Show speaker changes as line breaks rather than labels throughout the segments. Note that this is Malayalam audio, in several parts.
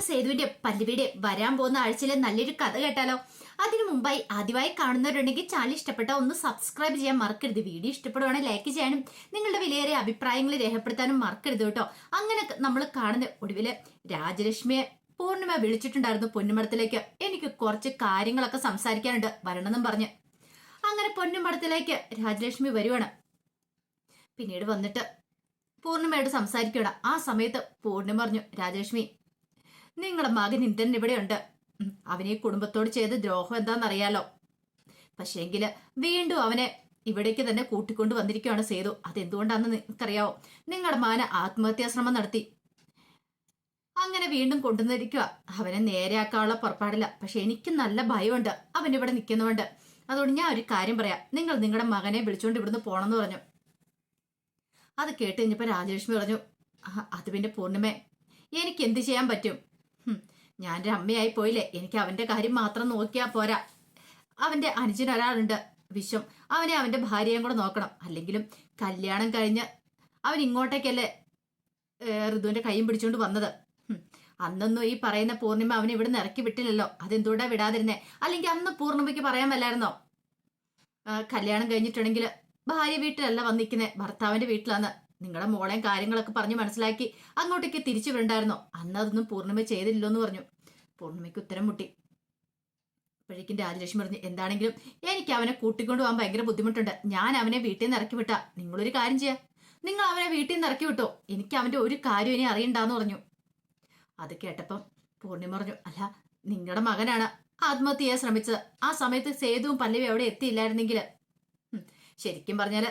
സേതുവിന്റെ പല്ലവിയുടെ വരാൻ പോകുന്ന ആഴ്ചയിലെ നല്ലൊരു കഥ കേട്ടാലോ? അതിനു മുമ്പായി ആദ്യമായി കാണുന്നവരുണ്ടെങ്കിൽ ചാനൽ ഇഷ്ടപ്പെട്ട ഒന്ന് സബ്സ്ക്രൈബ് ചെയ്യാൻ മറക്കരുത്. വീഡിയോ ഇഷ്ടപ്പെടുവാണെങ്കിൽ ലൈക്ക് ചെയ്യാനും നിങ്ങളുടെ വിലയേറിയ അഭിപ്രായങ്ങൾ രേഖപ്പെടുത്താനും മറക്കരുത് കേട്ടോ. അങ്ങനെ നമ്മൾ കാണുന്ന ഒടുവില് രാജലക്ഷ്മിയെ പൂർണിമ വിളിച്ചിട്ടുണ്ടായിരുന്നു പൊന്നുമടത്തിലേക്ക്. എനിക്ക് കുറച്ച് കാര്യങ്ങളൊക്കെ സംസാരിക്കാനുണ്ട്, വരണമെന്നും പറഞ്ഞ്. അങ്ങനെ പൊന്നുമടത്തിലേക്ക് രാജലക്ഷ്മി വരുവാണ്. പിന്നീട് വന്നിട്ട് പൂർണിമയോട് സംസാരിക്കണം. ആ സമയത്ത് പൂർണിമ പറഞ്ഞു, രാജലക്ഷ്മി, നിങ്ങളുടെ മകൻ ഇന്ദ്രൻ ഇവിടെയുണ്ട്. അവനെ കുടുംബത്തോട് ചെയ്ത ദ്രോഹം എന്താണെന്നറിയാലോ. പക്ഷേങ്കില് വീണ്ടും അവനെ ഇവിടേക്ക് തന്നെ കൂട്ടിക്കൊണ്ട് വന്നിരിക്കുകയാണ് സേതു. അതെന്തുകൊണ്ടാണെന്ന് നിങ്ങൾക്കറിയാവോ? നിങ്ങളുടെ മകന് ആത്മഹത്യാശ്രമം നടത്തി. അങ്ങനെ വീണ്ടും കൊണ്ടുവന്നിരിക്കുക. അവനെ നേരെയാക്കാനുള്ള പുറപ്പാടില്ല. പക്ഷെ എനിക്ക് നല്ല ഭയമുണ്ട് അവൻ ഇവിടെ നിൽക്കുന്നതുകൊണ്ട്. അതുകൊണ്ട് ഞാൻ ഒരു കാര്യം പറയാം, നിങ്ങൾ നിങ്ങളുടെ മകനെ വിളിച്ചുകൊണ്ട് ഇവിടുന്ന് പോണെന്ന് പറഞ്ഞു. അത് കേട്ട് കഴിഞ്ഞപ്പോ രാജലക്ഷ്മി പറഞ്ഞു, അത് പിന്നെ പൂർണിമേ, എനിക്ക് എന്ത് ചെയ്യാൻ പറ്റും? ഞാനൊരു അമ്മയായി പോയില്ലേ, എനിക്ക് അവന്റെ കാര്യം മാത്രം നോക്കിയാൽ പോരാ. അവന്റെ അനുജൻ ഒരാളുണ്ട്, വിശ്വം. അവനെ അവന്റെ ഭാര്യയും കൂടെ നോക്കണം. അല്ലെങ്കിലും കല്യാണം കഴിഞ്ഞ് അവൻ ഇങ്ങോട്ടേക്കല്ലേ ഋതുവിന്റെ കൈയും പിടിച്ചുകൊണ്ട് വന്നത്. അന്നൊന്നും ഈ പറയുന്ന പൂർണിമ അവനെ ഇവിടെ നിന്ന് ഇറക്കി വിട്ടില്ലല്ലോ. അതെന്തുകൊണ്ടാ വിടാതിരുന്നേ? അല്ലെങ്കിൽ അന്ന് പൂർണിമയ്ക്ക് പറയാൻ മേലായിരുന്നോ? കല്യാണം കഴിഞ്ഞിട്ടുണ്ടെങ്കിൽ ഭാര്യ വീട്ടിലല്ല വന്നിരിക്കുന്നേ, ഭർത്താവിന്റെ വീട്ടിലാണ്. നിങ്ങളുടെ മോളെയും കാര്യങ്ങളൊക്കെ പറഞ്ഞ് മനസ്സിലാക്കി അങ്ങോട്ടേക്ക് തിരിച്ചു വിടണ്ടായിരുന്നോ? അന്ന് അതൊന്നും പൂർണിമ ചെയ്തില്ലോ എന്ന് പറഞ്ഞു. പൂർണിമയ്ക്ക് ഉത്തരം മുട്ടി. അപ്പോഴേക്കും രാജലക്ഷ്മി പറഞ്ഞു, എന്താണെങ്കിലും എനിക്ക് അവനെ കൂട്ടിക്കൊണ്ടു പോകാൻ ഭയങ്കര ബുദ്ധിമുട്ടുണ്ട്. ഞാൻ അവനെ വീട്ടിൽ നിന്ന് ഇറക്കി വിട്ടാ നിങ്ങളൊരു കാര്യം ചെയ്യാം, നിങ്ങൾ അവനെ വീട്ടിൽ നിന്ന് ഇറക്കി വിട്ടോ, എനിക്ക് അവന്റെ ഒരു കാര്യം ഇനി അറിയണ്ടാന്ന് പറഞ്ഞു. അത് കേട്ടപ്പം പൂർണിമ പറഞ്ഞു, അല്ല, നിങ്ങളുടെ മകനാണ് ആത്മഹത്യ ചെയ്യാൻ ശ്രമിച്ചത്. ആ സമയത്ത് സേതുവും പല്ലവി അവിടെ എത്തിയില്ലായിരുന്നെങ്കിൽ, ശരിക്കും പറഞ്ഞാല്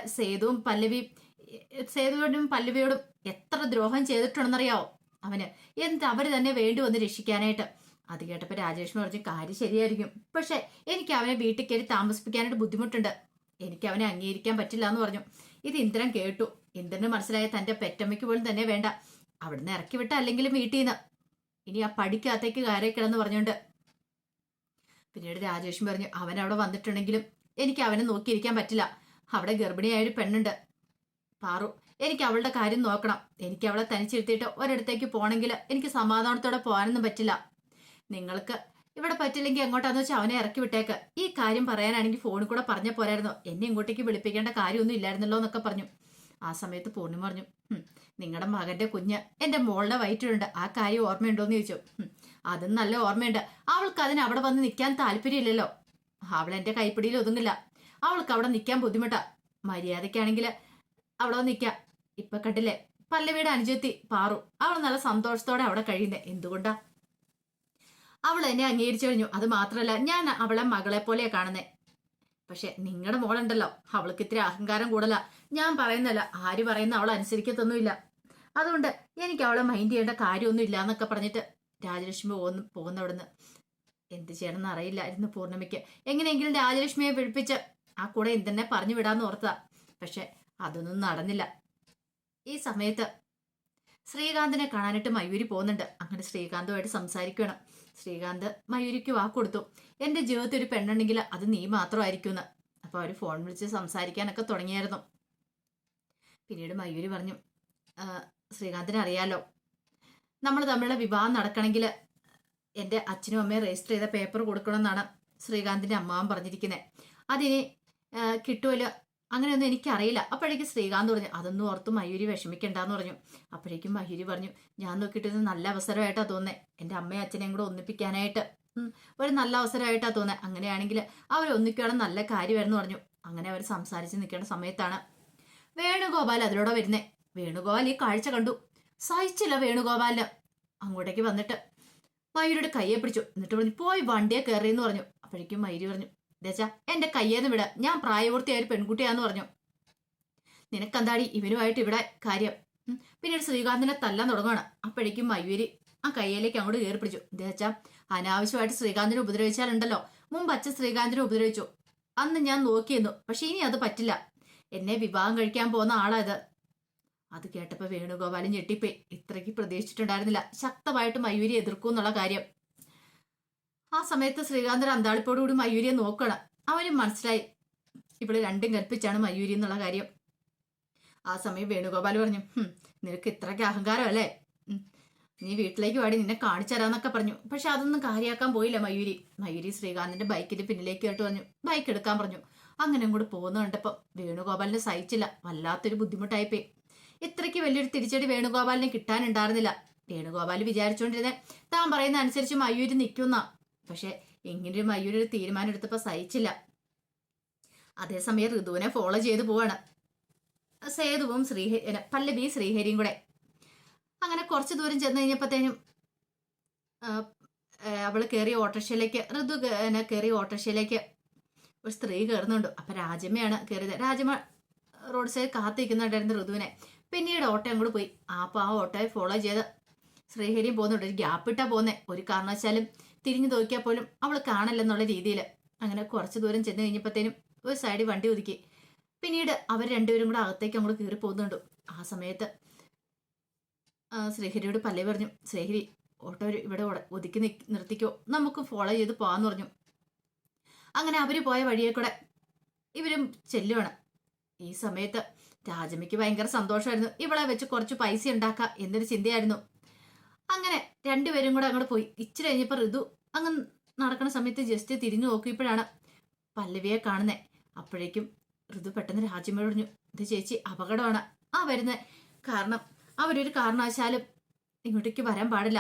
സേതുവിനോടും പല്ലവിയോടും എത്ര ദ്രോഹം ചെയ്തിട്ടുണ്ടെന്നറിയാവോ അവന്. എന്നിട്ട് അവര് തന്നെ വേണ്ടി വന്ന് രക്ഷിക്കാനായിട്ട്. അത് കേട്ടപ്പോ രാജലക്ഷ്മി പറഞ്ഞു, കാര്യം ശരിയായിരിക്കും, പക്ഷെ എനിക്ക് അവനെ വീട്ടിൽ കയറി താമസിപ്പിക്കാനായിട്ട് ബുദ്ധിമുട്ടുണ്ട്, എനിക്ക് അവനെ അംഗീകരിക്കാൻ പറ്റില്ല എന്ന് പറഞ്ഞു. ഇത് ഇന്ദ്രൻ കേട്ടു. ഇന്ദ്രന് മനസ്സിലായ തന്റെ പെറ്റമ്മയ്ക്ക് പോലും തന്നെ വേണ്ട, അവിടുന്ന് ഇറക്കി വിട്ട അല്ലെങ്കിലും വീട്ടിൽ നിന്ന് ഇനി ആ പടിക്കകത്തേക്ക് കയറിക്കിടന്ന് പറഞ്ഞുകൊണ്ട്. പിന്നീട് രാജലക്ഷ്മി പറഞ്ഞു, അവൻ അവിടെ വന്നിട്ടുണ്ടെങ്കിലും എനിക്ക് അവനെ നോക്കിയിരിക്കാൻ പറ്റില്ല. അവിടെ ഗർഭിണിയായൊരു പെണ്ണുണ്ട് പാറു, എനിക്ക് അവളുടെ കാര്യം നോക്കണം. എനിക്ക് അവളെ തനിച്ചിരുത്തിയിട്ട് ഒരിടത്തേക്ക് പോകണമെങ്കിൽ എനിക്ക് സമാധാനത്തോടെ പോകാനൊന്നും പറ്റില്ല. നിങ്ങൾക്ക് ഇവിടെ പറ്റില്ലെങ്കിൽ എങ്ങോട്ടാന്ന് വെച്ചാൽ അവനെ ഇറക്കി വിട്ടേക്ക്. ഈ കാര്യം പറയാനാണെങ്കിൽ ഫോണിൽ കൂടെ പറഞ്ഞ പോരായിരുന്നോ? എന്നെ ഇങ്ങോട്ടേക്ക് വിളിപ്പിക്കേണ്ട കാര്യമൊന്നും ഇല്ലായിരുന്നല്ലോ എന്നൊക്കെ പറഞ്ഞു. ആ സമയത്ത് പൂർണിമ പറഞ്ഞു, നിങ്ങളുടെ മകന്റെ കുഞ്ഞ് എന്റെ മോളുടെ വയറ്റിലുണ്ട്, ആ കാര്യം ഓർമ്മയുണ്ടോന്ന് ചോദിച്ചു. അതും നല്ല ഓർമ്മയുണ്ട്. അവൾക്ക് അതിന് അവിടെ വന്ന് നിൽക്കാൻ താല്പര്യമില്ലല്ലോ. അവൾ എന്റെ കൈപ്പിടിയിൽ ഒതുങ്ങില്ല. അവൾക്ക് അവിടെ നിൽക്കാൻ ബുദ്ധിമുട്ടാ. മര്യാദക്കാണെങ്കിൽ അവിടെ നിൽക്കാം. ഇപ്പൊ കണ്ടില്ലേ പല്ലവിയുടെ അനുജത്തി പാറു, അവൾ നല്ല സന്തോഷത്തോടെ അവിടെ കഴിയുന്നേ. എന്തുകൊണ്ടാ? അവൾ എന്നെ അംഗീകരിച്ചു കഴിഞ്ഞു. അത് മാത്രമല്ല, ഞാൻ അവളെ മകളെ പോലെയാ കാണുന്നേ. പക്ഷെ നിങ്ങളുടെ മോളുണ്ടല്ലോ, അവൾക്ക് ഇത്തിരി അഹങ്കാരം കൂടുതലാ. ഞാൻ പറയുന്നല്ല, ആര് പറയുന്ന അവൾ അനുസരിക്കത്തൊന്നുമില്ല. അതുകൊണ്ട് എനിക്ക് അവളെ മൈൻഡ് ചെയ്യേണ്ട കാര്യമൊന്നും ഇല്ല എന്നൊക്കെ പറഞ്ഞിട്ട് രാജലക്ഷ്മി പോകുന്നവിടുന്ന്. എന്ത് ചെയ്യണമെന്ന് അറിയില്ലായിരുന്നു പൂർണിമയ്ക്ക്. എങ്ങനെയെങ്കിലും രാജലക്ഷ്മിയെ വിളിപ്പിച്ച് ആ കൂടെ എന്തെന്നെ പറഞ്ഞു വിടാന്ന് ഓർത്തതാ. പക്ഷെ അതൊന്നും നടന്നില്ല. ഈ സമയത്ത് ശ്രീകാന്തിനെ കാണാനായിട്ട് മയൂരി പോകുന്നുണ്ട്. അങ്ങനെ ശ്രീകാന്തുമായിട്ട് സംസാരിക്കണം. ശ്രീകാന്ത് മയൂരിക്ക് വാക്കുകൊടുത്തു, എന്റെ ജീവിതത്തിൽ ഒരു പെണ്ണുണ്ടെങ്കിൽ അത് നീ മാത്രമായിരിക്കുമെന്ന്. അപ്പൊ അവര് ഫോൺ വിളിച്ച് സംസാരിക്കാനൊക്കെ തുടങ്ങിയായിരുന്നു. പിന്നീട് മയൂരി പറഞ്ഞു, ശ്രീകാന്തിനെ അറിയാലോ, നമ്മൾ തമ്മിലുള്ള വിവാഹം നടക്കണമെങ്കിൽ എൻ്റെ അച്ഛനും അമ്മയും രജിസ്റ്റർ ചെയ്ത പേപ്പർ കൊടുക്കണമെന്നാണ് ശ്രീകാന്തിന്റെ അമ്മാവൻ പറഞ്ഞിരിക്കുന്നത്. അതിന് കിട്ടുമല്ലോ, അങ്ങനെയൊന്നും എനിക്കറിയില്ല. അപ്പോഴേക്കും ശ്രീകാന്ത് പറഞ്ഞു, അതൊന്നും ഓർത്ത് മയൂരി വിഷമിക്കണ്ടെന്ന് പറഞ്ഞു. അപ്പോഴേക്കും മയൂരി പറഞ്ഞു, ഞാൻ നോക്കിയിട്ട് നല്ല അവസരമായിട്ടാണ് തോന്നുന്നത്, എൻ്റെ അമ്മയും അച്ഛനെയും കൂടെ ഒന്നിപ്പിക്കാനായിട്ട് ഒരു നല്ല അവസരമായിട്ടാണ് തോന്നുന്നത്. അങ്ങനെയാണെങ്കിൽ അവർ ഒന്നിക്കണം, നല്ല കാര്യമായിരുന്നു പറഞ്ഞു. അങ്ങനെ അവർ സംസാരിച്ച് നിൽക്കേണ്ട സമയത്താണ് വേണുഗോപാൽ അതിലൂടെ വരുന്നേ. വേണുഗോപാൽ ഈ കാഴ്ച കണ്ടു. സഹിച്ചില്ല വേണുഗോപാലിന്. അങ്ങോട്ടേക്ക് വന്നിട്ട് മയൂരിയുടെ കയ്യെ പിടിച്ചു. എന്നിട്ട് പറഞ്ഞു, പോയി വണ്ടിയെ കയറിയെന്ന് പറഞ്ഞു. അപ്പോഴേക്കും മയൂരി പറഞ്ഞു, ദേശാ എന്റെ കയ്യേന്ന് വിട, ഞാൻ പ്രായപൂർത്തിയായ ഒരു പെൺകുട്ടിയാന്ന് പറഞ്ഞു. നിനക്കെന്താടി ഇവനുമായിട്ട് ഇവിടെ കാര്യം? പിന്നീട് ശ്രീകാന്തിനെ തല്ലാൻ തുടങ്ങുകയാണ്. അപ്പോഴേക്കും മയൂരി ആ കയ്യിലേക്ക് അങ്ങോട്ട് കയറി പിടിച്ചു. ദേശാ അനാവശ്യമായിട്ട് ശ്രീകാന്തിനെ ഉപദ്രവിച്ചാലുണ്ടല്ലോ, മുമ്പ് അച്ഛൻ ശ്രീകാന്തിനെ ഉപദ്രവിച്ചു, അന്ന് ഞാൻ നോക്കിയിരുന്നു. പക്ഷെ ഇനി അത് പറ്റില്ല, എന്നെ വിവാഹം കഴിക്കാൻ പോകുന്ന ആളാ ഇത്. അത് കേട്ടപ്പോ വേണുഗോപാലും ഞെട്ടിപ്പോയി. ഇത്രയ്ക്ക് പ്രതീക്ഷിച്ചിട്ടുണ്ടായിരുന്നില്ല ശക്തമായിട്ട് മയൂരി എതിർക്കൂന്നുള്ള കാര്യം. ആ സമയത്ത് ശ്രീകാന്തൻ അന്താളിപ്പോടുകൂടി മയൂരിയെ നോക്കണം. അവനും മനസ്സിലായി ഇവിടെ രണ്ടും കൽപ്പിച്ചാണ് മയൂരി എന്നുള്ള കാര്യം. ആ സമയം വേണുഗോപാൽ പറഞ്ഞു, നിനക്ക് ഇത്രയ്ക്ക് അഹങ്കാരം അല്ലേ? നീ വീട്ടിലേക്ക് വാടി, നിന്നെ കാണിച്ചു തരാന്നൊക്കെ പറഞ്ഞു. പക്ഷെ അതൊന്നും കാര്യമാക്കാൻ പോയില്ല മയൂരി ശ്രീകാന്തിന്റെ ബൈക്കിന്റെ പിന്നിലേക്ക് കേട്ട് പറഞ്ഞു ബൈക്ക് എടുക്കാൻ പറഞ്ഞു. അങ്ങനെ കൂടെ പോകുന്ന കണ്ടപ്പോ വേണുഗോപാലിനെ സഹിച്ചില്ല. വല്ലാത്തൊരു ബുദ്ധിമുട്ടായിപ്പോയി. ഇത്രയ്ക്ക് വലിയൊരു തിരിച്ചടി വേണുഗോപാലിന് കിട്ടാനുണ്ടായിരുന്നില്ല. വേണുഗോപാൽ വിചാരിച്ചുകൊണ്ടിരുന്നേ താൻ പറയുന്ന അനുസരിച്ച് മയൂരി നിൽക്കുന്ന. പക്ഷെ ഇങ്ങനൊരു മയൂരി ഒരു തീരുമാനം എടുത്തപ്പോ സഹിച്ചില്ല. അതേസമയം ഋതുവിനെ ഫോളോ ചെയ്ത് പോവാണ് സേതുവും പല്ലവിയും ശ്രീഹരിയും കൂടെ. അങ്ങനെ കുറച്ച് ദൂരം ചെന്ന് കഴിഞ്ഞപ്പോഴത്തേനും അവള് കയറിയ ഓട്ടോറിക്ഷയിലേക്ക് കയറിയ ഓട്ടോറിക്ഷയിലേക്ക് ഒരു സ്ത്രീ കയറുന്നുണ്ട്. അപ്പൊ രാജമ്മയാണ് കയറിയത്. രാജമ്മ റോഡ് സൈഡ് കാത്തിരിക്കുന്നുണ്ടായിരുന്നു ഋതുവിനെ. പിന്നീട് ഓട്ടോ അങ്ങോട്ട് പോയി. അപ്പൊ ആ ഓട്ടോയെ ഫോളോ ചെയ്ത് ശ്രീഹരിയും പോകുന്നുണ്ട്. ഒരു ഗ്യാപ്പ് ഇട്ടാ പോകുന്നേ. ഒരു കാരണവശാലും തിരിഞ്ഞു നോക്കിയാൽ പോലും അവൾ കാണില്ലെന്നുള്ള രീതിയിൽ. അങ്ങനെ കുറച്ച് ദൂരം ചെന്ന് കഴിഞ്ഞപ്പോഴത്തേനും ഒരു സൈഡിൽ വണ്ടി ഒതുക്കി. പിന്നീട് അവർ രണ്ടുപേരും കൂടെ അകത്തേക്ക് അങ്ങോട്ട് കയറി പോകുന്നുണ്ട്. ആ സമയത്ത് ശ്രീഹരിയോട് പല്ലവി പറഞ്ഞു, ശ്രീഹരി ഓട്ടോ ഇവിടെ ഒതുക്കി നിർത്തിക്കോ, നമുക്ക് ഫോളോ ചെയ്ത് പോവാന്ന് പറഞ്ഞു. അങ്ങനെ അവര് പോയ വഴിയെ കൂടെ ഇവരും ചെല്ലുവാണ്. ഈ സമയത്ത് രാജമ്മയ്ക്ക് ഭയങ്കര സന്തോഷമായിരുന്നു. ഇവളെ വെച്ച് കുറച്ച് പൈസ ഉണ്ടാക്കാം എന്നൊരു ചിന്തയായിരുന്നു. അങ്ങനെ രണ്ടുപേരും കൂടെ അങ്ങോട്ട് പോയി. ഇച്ചിരി കഴിഞ്ഞപ്പോ ഋതു അങ്ങ് നടക്കുന്ന സമയത്ത് ജസ്റ്റ് തിരിഞ്ഞു നോക്കിയപ്പോഴാണ് പല്ലവിയെ കാണുന്നേ. അപ്പോഴേക്കും ഋതു പെട്ടെന്ന് രാജമ്മയോട് പറഞ്ഞു, ഇത് ചേച്ചി അപകടമാണ് ആ വരുന്നത്. കാരണം അവരൊരു കാരണവശാലും ഇങ്ങോട്ടേക്ക് വരാൻ പാടില്ല,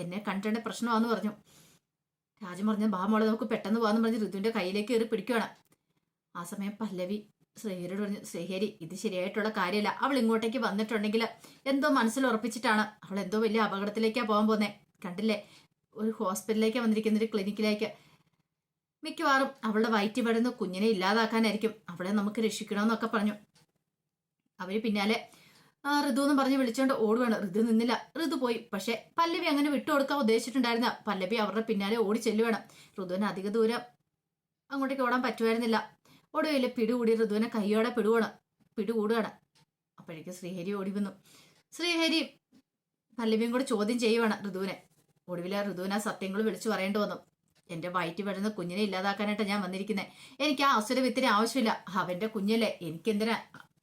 എന്നെ കണ്ടിട്ട് പ്രശ്നമാണെന്ന് പറഞ്ഞു. രാജം പറഞ്ഞു, മോളെ നമുക്ക് പെട്ടെന്ന് പോകാന്ന് പറഞ്ഞ് ഋതുവിന്റെ കയ്യിലേക്ക് കയറി പിടിക്കുകയാണ്. ആ സമയം പല്ലവി ശ്രീഹരിയോട് പറഞ്ഞു, ശ്രീഹരി ഇത് ശരിയായിട്ടുള്ള കാര്യമല്ല. അവൾ ഇങ്ങോട്ടേക്ക് വന്നിട്ടുണ്ടെങ്കിൽ എന്തോ മനസ്സിൽ ഉറപ്പിച്ചിട്ടാണ്. അവൾ എന്തോ വലിയ അപകടത്തിലേക്കാണ് പോകാൻ പോകുന്നേ. കണ്ടില്ലേ, ഒരു ഹോസ്പിറ്റലിലേക്കാണ് വന്നിരിക്കുന്ന, ഒരു ക്ലിനിക്കിലേക്ക്. മിക്കവാറും അവളുടെ വയറ്റിൽ പെടുന്ന കുഞ്ഞിനെ ഇല്ലാതാക്കാനായിരിക്കും. അവളെ നമുക്ക് രക്ഷിക്കണമെന്നൊക്കെ പറഞ്ഞു. അവര് പിന്നാലെ ഋതു എന്ന് പറഞ്ഞ് വിളിച്ചോണ്ട് ഓടുവാണ്. ഋതു നിന്നില്ല, ഋതു പോയി. പക്ഷെ പല്ലവി അങ്ങനെ വിട്ടുകൊടുക്കാൻ ഉദ്ദേശിച്ചിട്ടുണ്ടായിരുന്ന പല്ലവി അവരുടെ പിന്നാലെ ഓടി ചെല്ലുവാണ്. ഋതുവിന് അധിക ദൂരം അങ്ങോട്ടേക്ക് ഓടാൻ പറ്റുമായിരുന്നില്ല. ഒടുവില്ല പിടികൂടി ഋതുവിനെ കൈയോടെ പിടികൂടുകയാണ്. അപ്പോഴേക്കും ശ്രീഹരി ഓടി വന്നു. ശ്രീഹരി പല്ലവിയും കൂടെ ചോദ്യം ചെയ്യുവാണ് ഋതുവിനെ. ഒടുവിലെ ഋതുവിനെ ആ സത്യങ്ങൾ വിളിച്ചു പറയേണ്ടി വന്നു. എന്റെ വയറ്റിൽ വരുന്ന കുഞ്ഞിനെ ഇല്ലാതാക്കാനായിട്ട് ഞാൻ വന്നിരിക്കുന്നത്. എനിക്ക് ആ അസുര വിത്തിന് ആവശ്യമില്ല. അവന്റെ കുഞ്ഞല്ലേ, എനിക്കെന്തിനാ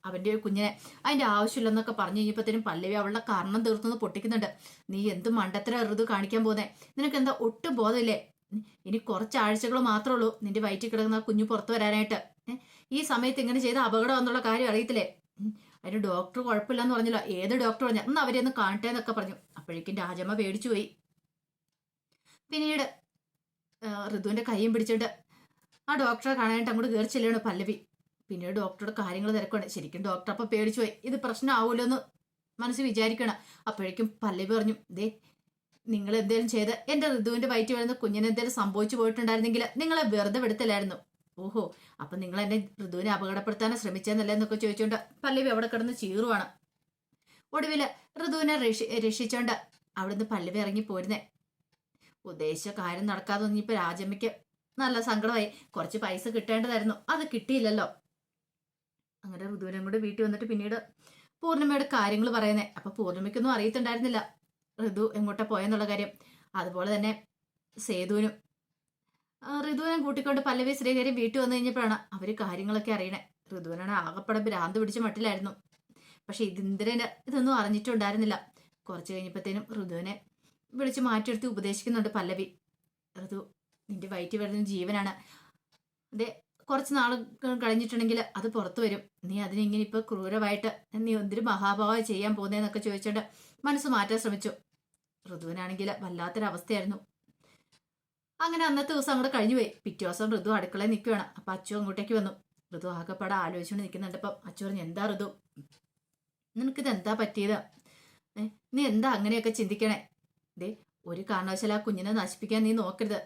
അവന്റെ കുഞ്ഞിനെ, അതിന്റെ ആവശ്യമില്ലെന്നൊക്കെ പറഞ്ഞു കഴിഞ്ഞപ്പോഴത്തേനും പല്ലവി അവളുടെ കാരണം തീർത്തുനിന്ന് പൊട്ടിക്കുന്നുണ്ട്. നീ എന്ത് മണ്ടത്തര ഋതു കാണിക്കാൻ പോകുന്നേ? നിനക്ക് എന്താ ഒട്ടും ബോധമില്ലേ? ഇനി കുറച്ച് ആഴ്ചകൾ മാത്രമേ ഉള്ളൂ നിന്റെ വയറ്റിൽ കിടക്കുന്ന കുഞ്ഞു പുറത്തു വരാനായിട്ട്. ഈ സമയത്ത് ഇങ്ങനെ ചെയ്ത അപകടം എന്നുള്ള കാര്യം അറിയത്തില്ലേ? അതിന് ഡോക്ടർ കുഴപ്പമില്ലെന്ന് പറഞ്ഞല്ലോ. ഏത് ഡോക്ടർ പറഞ്ഞ ഒന്ന് അവരെ ഒന്ന് കാണട്ടെ എന്നൊക്കെ പറഞ്ഞു. അപ്പോഴേക്കും രാജമ്മ പേടിച്ചു പോയി. പിന്നീട് ഋതുവിന്റെ കൈയും പിടിച്ചിട്ട് ആ ഡോക്ടറെ കാണാനായിട്ട് അങ്ങോട്ട് കയറി ചെല്ലുകയാണ് പല്ലവി. പിന്നീട് ഡോക്ടറുടെ കാര്യങ്ങൾ തിരക്കാണ്. ശരിക്കും ഡോക്ടർ അപ്പൊ പേടിച്ചു പോയി. ഇത് പ്രശ്നമാവൂല്ലോ എന്ന് മനസ്സിൽ വിചാരിക്കണം. അപ്പോഴേക്കും പല്ലവി പറഞ്ഞു, ദേ നിങ്ങൾ എന്തേലും ചെയ്ത് എന്റെ ഋതുവിന്റെ വയറ്റിൽ വരുന്ന കുഞ്ഞിന് എന്തേലും സംഭവിച്ചു പോയിട്ടുണ്ടായിരുന്നെങ്കിൽ നിങ്ങളെ വെറുതെ വിടത്തില്ലായിരുന്നു. ഓഹോ, അപ്പൊ നിങ്ങൾ എന്നെ ഋതുവിനെ അപകടപ്പെടുത്താൻ ശ്രമിച്ചെന്നല്ലേ എന്നൊക്കെ ചോദിച്ചുകൊണ്ട് പല്ലവി അവിടെ കിടന്ന് ചീറുവാണ്. ഒടുവില് ഋതുവിനെ രക്ഷിച്ചോണ്ട് അവിടുന്ന് പല്ലവി ഇറങ്ങി പോരുന്നേ. ഉദ്ദേശിച്ച കാര്യം നടക്കാതെ തോന്നിയപ്പോ രാജമ്മയ്ക്ക് നല്ല സങ്കടമായി. കുറച്ച് പൈസ കിട്ടേണ്ടതായിരുന്നു, അത് കിട്ടിയില്ലല്ലോ. അങ്ങനെ ഋതുവിനും കൂടെ വീട്ടിൽ വന്നിട്ട് പിന്നീട് പൂർണിമയുടെ കാര്യങ്ങൾ പറയുന്നേ. അപ്പൊ പൂർണിമയ്ക്കൊന്നും അറിയത്തുണ്ടായിരുന്നില്ല ഋതു എങ്ങോട്ടാ പോയെന്നുള്ള കാര്യം. അതുപോലെ തന്നെ സേതുവിനും ഋതുവിനെ കൂട്ടിക്കൊണ്ട് പല്ലവി ശ്രീഹരി വീട്ടിൽ വന്നു കഴിഞ്ഞപ്പോഴാണ് അവര് കാര്യങ്ങളൊക്കെ അറിയണേ. ഋതുവിനാണ് ആകപ്പെടെ ഭ്രാന്ത് പിടിച്ച മട്ടിലായിരുന്നു. പക്ഷെ ഇന്ദ്രന് ഇതൊന്നും അറിഞ്ഞിട്ടുണ്ടായിരുന്നില്ല. കുറച്ച് കഴിഞ്ഞപ്പോഴത്തേനും ഋതുവിനെ വിളിച്ച് മാറ്റിയെടുത്ത് ഉപദേശിക്കുന്നുണ്ട് പല്ലവി. ഋതു നിന്റെ വയറ്റിൽ വരുന്ന ജീവനാണ്. അതെ, കുറച്ച് നാൾ കഴിഞ്ഞിട്ടുണ്ടെങ്കിൽ അത് പുറത്തു വരും. നീ അതിനിങ്ങനെ ഇപ്പൊ ക്രൂരമായിട്ട് നീ എന്തൊരു മഹാഭാവം ചെയ്യാൻ പോകുന്നതെന്നൊക്കെ ചോദിച്ചോണ്ട് മനസ്സ് മാറ്റാൻ ശ്രമിച്ചു. ഋതുവിനാണെങ്കിൽ വല്ലാത്തൊരവസ്ഥയായിരുന്നു. അങ്ങനെ അന്നത്തെ ദിവസം അങ്ങോട്ട് കഴിഞ്ഞുപോയി. പിറ്റേ ദിവസം ഋതു അടുക്കളയിൽ നിൽക്കുകയാണ്. അപ്പൊ അച്ചു അങ്ങോട്ടേക്ക് വന്നു. ഋതു ആകെപ്പാടെ ആലോചിച്ചുകൊണ്ട് നിൽക്കുന്നുണ്ട്. അപ്പം അച്ചു പറഞ്ഞു, എന്താ ഋതു, നിനക്കിത് എന്താ പറ്റിയത്? നീ എന്താ അങ്ങനെയൊക്കെ ചിന്തിക്കണേ? ദേ ഒരു കാരണവശാലും ആ കുഞ്ഞിനെ നശിപ്പിക്കാൻ നീ നോക്കരുത്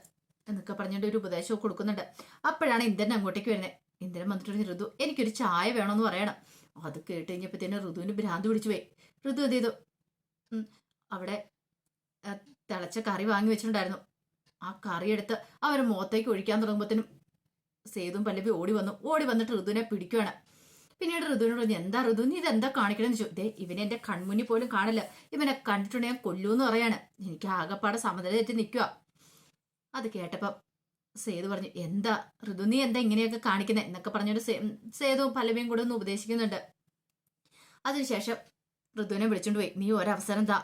എന്നൊക്കെ പറഞ്ഞിട്ട് ഒരു ഉപദേശവും കൊടുക്കുന്നുണ്ട്. അപ്പോഴാണ് ഇന്ദ്രൻ അങ്ങോട്ടേക്ക് വരുന്നത്. ഇന്ദ്രൻ വന്നിട്ട് ഋതു എനിക്കൊരു ചായ വേണമെന്ന് പറയണം. അത് കേട്ട് കഴിഞ്ഞപ്പോഴത്തേനും ഋതുവിന് ഭ്രാന്ത് പിടിച്ചു പോയി. ഋതു എന്ത് ചെയ്തു, അവിടെ തിളച്ച കറി വാങ്ങി വെച്ചിട്ടുണ്ടായിരുന്നു. ആ കറി എടുത്ത് അവരെ മുഖത്തേക്ക് ഒഴിക്കാൻ തുടങ്ങുമ്പോഴത്തേനും സേതും പല്ലവി ഓടി വന്നിട്ട് ഋതുവിനെ പിടിക്കുകയാണ്. പിന്നീട് ഋതുവിനോട് പറഞ്ഞു, എന്താ ഋതു നീ ഇതെന്താ കാണിക്കണമെന്ന് ചോദിച്ചു. ദേ ഇവനെ എന്റെ കൺമുന്നിൽ പോലും കാണില്ല, ഇവനെ കണ്ടിട്ടുണ്ടെങ്കിൽ ഞാൻ കൊല്ലൂന്ന് പറയാണ്. എനിക്ക് ആകെപ്പാടെ സമനില തെറ്റി നിൽക്കുക. അത് കേട്ടപ്പം സേതു പറഞ്ഞു, എന്താ ഋതു നീ എന്താ ഇങ്ങനെയൊക്കെ കാണിക്കുന്നത് എന്നൊക്കെ പറഞ്ഞിട്ട് സേതുവും പല്ലവിയും കൂടെ ഒന്ന് ഉപദേശിക്കുന്നുണ്ട്. അതിനുശേഷം ഋതുവിനെ വിളിച്ചോണ്ട് പോയി, നീ ഒരവസരം താ,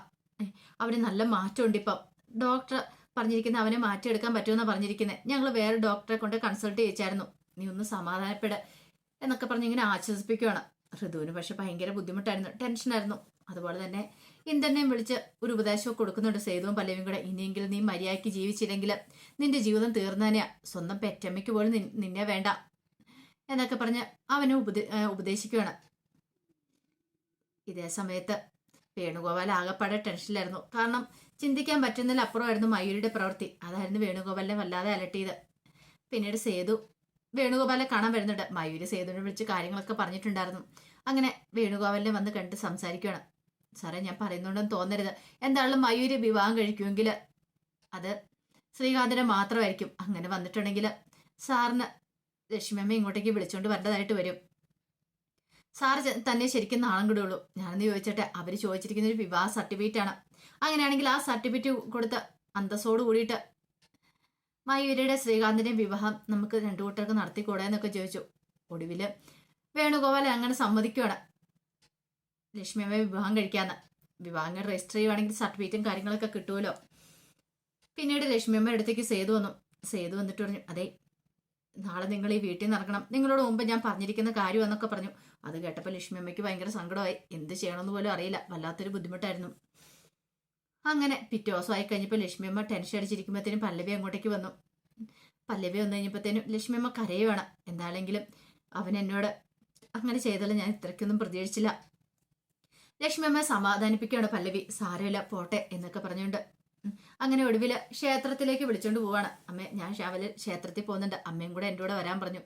അവന് നല്ല മാറ്റമുണ്ട് ഇപ്പം. ഡോക്ടർ പറഞ്ഞിരിക്കുന്നത് അവനെ മാറ്റിയെടുക്കാൻ പറ്റുമെന്നാണ് പറഞ്ഞിരിക്കുന്നത്. ഞങ്ങൾ വേറെ ഡോക്ടറെ കൊണ്ട് കൺസൾട്ട് ചെയ്യിച്ചായിരുന്നു. നീ ഒന്ന് സമാധാനപ്പെട് എന്നൊക്കെ പറഞ്ഞ് ഇങ്ങനെ ആശ്വസിപ്പിക്കുകയാണ്. ഋതുവിന് പക്ഷെ ഭയങ്കര ബുദ്ധിമുട്ടായിരുന്നു, ടെൻഷനായിരുന്നു. അതുപോലെ തന്നെ ഇന്ദ്രനെയും വിളിച്ച് ഒരു ഉപദേശവും കൊടുക്കുന്നുണ്ട് സേതുവും പല്ലവിയും കൂടെ. ഇനിയെങ്കിലും നീ മര്യാദയ്ക്ക് ജീവിച്ചില്ലെങ്കിൽ നിന്റെ ജീവിതം തീർന്നതന്നെയാ. സ്വന്തം പെറ്റമ്മയ്ക്ക് പോലും നിന്നെ വേണ്ട എന്നൊക്കെ പറഞ്ഞ് അവനെ ഉപദേശിക്കുകയാണ്. ഇതേ സമയത്ത് വേണുഗോപാൽ ആകെപ്പാടെ ടെൻഷനിലായിരുന്നു. കാരണം ചിന്തിക്കാൻ പറ്റുന്നതിലപ്പുറമായിരുന്നു മയൂരിയുടെ പ്രവൃത്തി. അതായിരുന്നു വേണുഗോപാലിനെ വല്ലാതെ അലട്ടിയത്. പിന്നീട് സേതു വേണുഗോപാലെ കാണാൻ വരുന്നുണ്ട്. മയൂരി സേതുവിനെ വിളിച്ച് കാര്യങ്ങളൊക്കെ പറഞ്ഞിട്ടുണ്ടായിരുന്നു. അങ്ങനെ വേണുഗോപാലിനെ വന്ന് കണ്ട് സംസാരിക്കുകയാണ്. സാറേ, ഞാൻ പറയുന്നുണ്ടെന്ന് തോന്നരുത്. എന്തായാലും മയൂരി വിവാഹം കഴിക്കുമെങ്കിൽ അത് ശ്രീകാന്തിനെ മാത്രമായിരിക്കും. അങ്ങനെ വന്നിട്ടുണ്ടെങ്കിൽ സാറിന് ലക്ഷ്മിയമ്മ ഇങ്ങോട്ടേക്ക് വിളിച്ചുകൊണ്ട് വരേണ്ടതായിട്ട് വരും. സാറ് തന്നെ ശരിക്കും നാളം കിടുള്ളൂ. ഞാനെന്ന് ചോദിച്ചിട്ട് അവർ ചോദിച്ചിരിക്കുന്ന ഒരു വിവാഹ സർട്ടിഫിക്കറ്റ് ആണ്. അങ്ങനെയാണെങ്കിൽ ആ സർട്ടിഫിക്കറ്റ് കൊടുത്ത് അന്തസ്സോട് കൂടിയിട്ട് മയൂരിയുടെ ശ്രീകാന്തിന്റെ വിവാഹം നമുക്ക് രണ്ടു കൂട്ടർക്ക് നടത്തിക്കൂടെ എന്നൊക്കെ ചോദിച്ചു. ഒടുവിൽ വേണുഗോപാലെ അങ്ങനെ സമ്മതിക്കുകയാണ്. ലക്ഷ്മിയമ്മയെ വിവാഹം കഴിക്കാന്ന്. വിവാഹം രജിസ്റ്റർ ചെയ്യുവാണെങ്കിൽ സർട്ടിഫിക്കറ്റും കാര്യങ്ങളൊക്കെ കിട്ടുമല്ലോ. പിന്നീട് ലക്ഷ്മിയമ്മയുടെ അടുത്തേക്ക് സേതു വന്നു. സേതു വന്നിട്ട് പറഞ്ഞു, അതെ, നാളെ നിങ്ങൾ ഈ വീട്ടിൽ നിന്ന് ഇറങ്ങണം. നിങ്ങളോട് മുമ്പ് ഞാൻ പറഞ്ഞിരിക്കുന്ന കാര്യം എന്നൊക്കെ പറഞ്ഞു. അത് കേട്ടപ്പോൾ ലക്ഷ്മിയമ്മയ്ക്ക് ഭയങ്കര സങ്കടമായി. എന്ത് ചെയ്യണമെന്ന് പോലും അറിയില്ല. വല്ലാത്തൊരു ബുദ്ധിമുട്ടായിരുന്നു. അങ്ങനെ പിറ്റേ ദിവസമായി കഴിഞ്ഞപ്പോൾ ലക്ഷ്മിയമ്മ ടെൻഷൻ അടിച്ചിരിക്കുമ്പോഴത്തേനും പല്ലവി അങ്ങോട്ടേക്ക് വന്നു. പല്ലവി വന്നു കഴിഞ്ഞപ്പോഴത്തേനും ലക്ഷ്മിയമ്മ കരയുവാണ്. എന്താണെങ്കിലും അവൻ എന്നോട് അങ്ങനെ ചെയ്താലും ഞാൻ ഇത്രയ്ക്കൊന്നും പ്രതീക്ഷിച്ചില്ല. ലക്ഷ്മിയമ്മയെ സമാധാനിപ്പിക്കുകയാണ് പല്ലവി. സാരമില്ല, പോട്ടെ എന്നൊക്കെ പറഞ്ഞുകൊണ്ട് അങ്ങനെ ഒടുവിൽ ക്ഷേത്രത്തിലേക്ക് വിളിച്ചോണ്ട് പോവാണ്. അമ്മ, ഞാൻ ക്ഷേത്രത്തിൽ പോകുന്നുണ്ട്, അമ്മയും കൂടെ എൻ്റെ കൂടെ വരാൻ പറഞ്ഞു.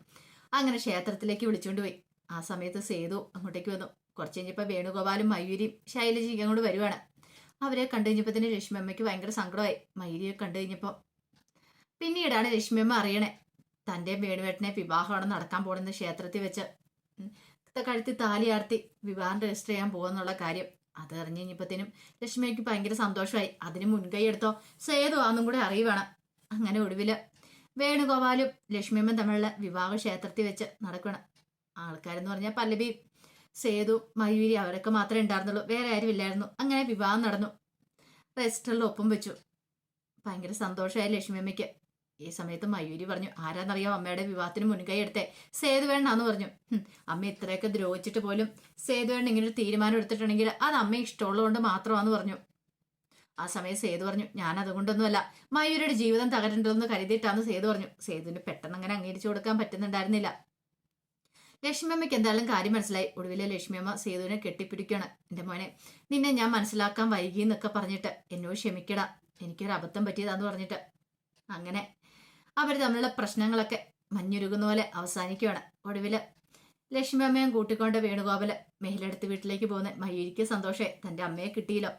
അങ്ങനെ ക്ഷേത്രത്തിലേക്ക് വിളിച്ചോണ്ട് പോയി. ആ സമയത്ത് സേതു അങ്ങോട്ടേക്ക് വന്നു. കുറച്ച് കഴിഞ്ഞപ്പോൾ വേണുഗോപാലും മയൂരിയും ശൈലജയും അങ്ങോട്ട് വരുവാണ്. അവരെ കണ്ടു കഴിഞ്ഞപ്പോൾ തന്നെ ലക്ഷ്മിയമ്മയ്ക്ക് ഭയങ്കര സങ്കടമായി. മയൂരിയെ കണ്ടു കഴിഞ്ഞപ്പോൾ പിന്നീടാണ് ലക്ഷ്മിയമ്മ അറിയണേ തൻ്റെ വേണുവേട്ടനെ വിവാഹമാണ് നടക്കാൻ പോകുന്നത്. ക്ഷേത്രത്തിൽ വെച്ച് കഴുത്തി താലിയാർത്തി വിവാഹം രജിസ്റ്റർ ചെയ്യാൻ പോകുന്നുള്ള കാര്യം അത് അറിഞ്ഞു കഴിഞ്ഞപ്പോഴത്തേനും ലക്ഷ്മിക്ക് ഭയങ്കര സന്തോഷമായി. അതിന് മുൻകൈ എടുത്തോ സേതു ആന്നും കൂടെ അറിയുവാണ്. അങ്ങനെ ഒടുവില് വേണുഗോപാലും ലക്ഷ്മിയമ്മയും തമ്മിലുള്ള വിവാഹ ക്ഷേത്രത്തിൽ വെച്ച് നടക്കണം. ആൾക്കാരെന്ന് പറഞ്ഞാൽ പല്ലവി, സേതു, മയൂരി അവരൊക്കെ മാത്രമേ ഉണ്ടായിരുന്നുള്ളൂ. വേറെ ആരും ഇല്ലായിരുന്നു. അങ്ങനെ വിവാഹം നടന്നു. രജിസ്റ്ററിൽ ഒപ്പം വെച്ചു. ഭയങ്കര സന്തോഷമായി ലക്ഷ്മിയമ്മയ്ക്ക്. ഈ സമയത്ത് മയൂരി പറഞ്ഞു, ആരാന്നറിയാം അമ്മയുടെ വിവാഹത്തിന് മുൻകൈ എടുത്തേ? സേതുവേണ്ണാന്ന് പറഞ്ഞു. അമ്മ ഇത്രയൊക്കെ ദ്രോഹിച്ചിട്ട് പോലും സേതുവേണ്ണ ഇങ്ങനെ ഒരു തീരുമാനം എടുത്തിട്ടുണ്ടെങ്കിൽ അത് അമ്മ ഇഷ്ടമുള്ളതുകൊണ്ട് മാത്രമാന്ന് പറഞ്ഞു. ആ സമയം സേതു പറഞ്ഞു, ഞാൻ അതുകൊണ്ടൊന്നുമല്ല, മയൂരിയുടെ ജീവിതം തകരണ്ടെന്ന് കരുതിയിട്ടാന്ന് സേതു പറഞ്ഞു. സേതുവിന് പെട്ടെന്ന് അങ്ങനെ അംഗീകരിച്ചു കൊടുക്കാൻ പറ്റുന്നുണ്ടായിരുന്നില്ല. ലക്ഷ്മിയമ്മയ്ക്ക് എന്തായാലും കാര്യം മനസ്സിലായി. ഒടുവിലെ ലക്ഷ്മിയമ്മ സേതുവിനെ കെട്ടിപ്പിടിക്കുകയാണ്. എൻ്റെ മോനെ, നിന്നെ ഞാൻ മനസ്സിലാക്കാൻ വൈകി എന്നൊക്കെ പറഞ്ഞിട്ട് എന്നോട് ക്ഷമിക്കടാ, എനിക്കൊരു അബദ്ധം പറ്റിയതാന്ന് പറഞ്ഞിട്ട് അങ്ങനെ അവർ തമ്മിലുള്ള പ്രശ്നങ്ങളൊക്കെ മഞ്ഞുരുകുന്ന പോലെ അവസാനിക്കുകയാണ്. ഒടുവിൽ ലക്ഷ്മിയമ്മയും കൂട്ടിക്കൊണ്ട് വേണുഗോപാല് മേലെടുത്ത് വീട്ടിലേക്ക് പോകുന്ന മയൂരിക്ക് സന്തോഷമായി. തൻ്റെ അമ്മയെ കിട്ടിയല്ലോ.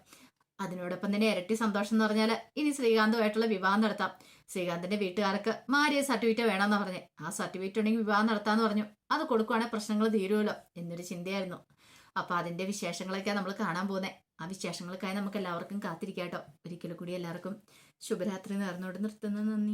അതിനോടൊപ്പം തന്നെ ഇരട്ടി സന്തോഷം എന്ന് പറഞ്ഞാൽ ഇനി ശ്രീകാന്തുമായിട്ടുള്ള വിവാഹം നടത്താം. ശ്രീകാന്തിന്റെ വീട്ടുകാർക്ക് മാരിയ സർട്ടിഫിക്കറ്റ് വേണമെന്നാ പറഞ്ഞേ. ആ സർട്ടിഫിക്കറ്റ് ഉണ്ടെങ്കിൽ വിവാഹം നടത്താന്ന് പറഞ്ഞു. അത് കൊടുക്കുവാണെങ്കിൽ പ്രശ്നങ്ങൾ തീരുമല്ലോ എന്നൊരു ചിന്തയായിരുന്നു. അപ്പൊ അതിന്റെ വിശേഷങ്ങളൊക്കെയാണ് നമ്മൾ കാണാൻ പോകുന്നത്. ആ വിശേഷങ്ങൾക്കായി നമുക്ക് എല്ലാവർക്കും കാത്തിരിക്കാട്ടോ. ഒരിക്കലും കൂടി എല്ലാവർക്കും ശുഭരാത്രി നേർന്നുകൊണ്ട് നിർത്തുന്നു. നന്ദി.